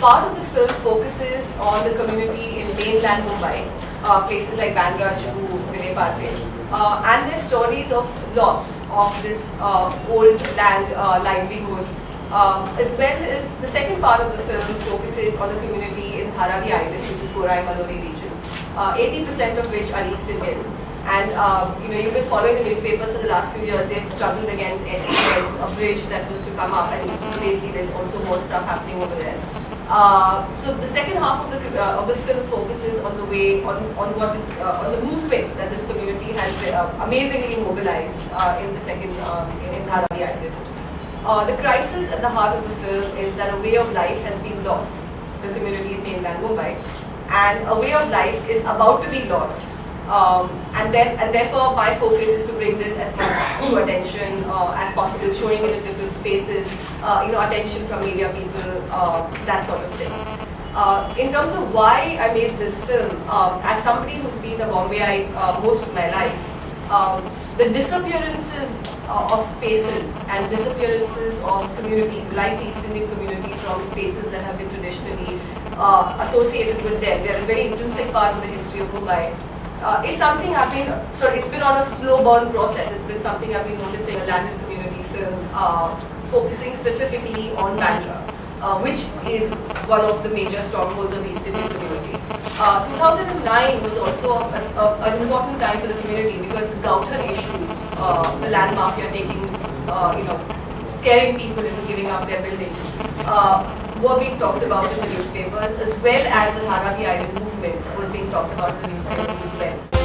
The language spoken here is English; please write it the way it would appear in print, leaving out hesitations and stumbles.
part of the film focuses on the community in mainland Mumbai, places like Bandra, Juhu, Vile Parle, and their stories of loss of this old land livelihood. As well as the second part of the film focuses on the community in Dharavi Island, which is Gorai Malori region, 80% of which are East Indians. And you've been following the newspapers for the last few years. They've struggled against SEZ, a bridge that was to come up, and lately there's also more stuff happening over there. So the second half of the film focuses on the way on the movement that this community has amazingly mobilized in the second in Dharavi Island. The crisis at the heart of the film is that a way of life has been lost, the community in mainland Mumbai, and a way of life is about to be lost. And therefore, my focus is to bring this as much to attention as possible, showing it in different spaces, attention from media people, that sort of thing. In terms of why I made this film, as somebody who's been a Bombayite most of my life, the disappearances of spaces and disappearances of communities like the East Indian community from spaces that have been traditionally associated with them, they're a very intrinsic part of the history of Mumbai. Is something it's been on a slow burn process. It's been something I've been noticing, a landed community film focusing specifically on Bandra, which is one of the major strongholds of the East Indian community. 2009 was also an important time for the community because the Gauthan issues, the land mafia taking, scaring people into giving up their buildings, were being talked about in the newspapers, as well as the Dharavi Island movement was being talked about in the newspapers as well.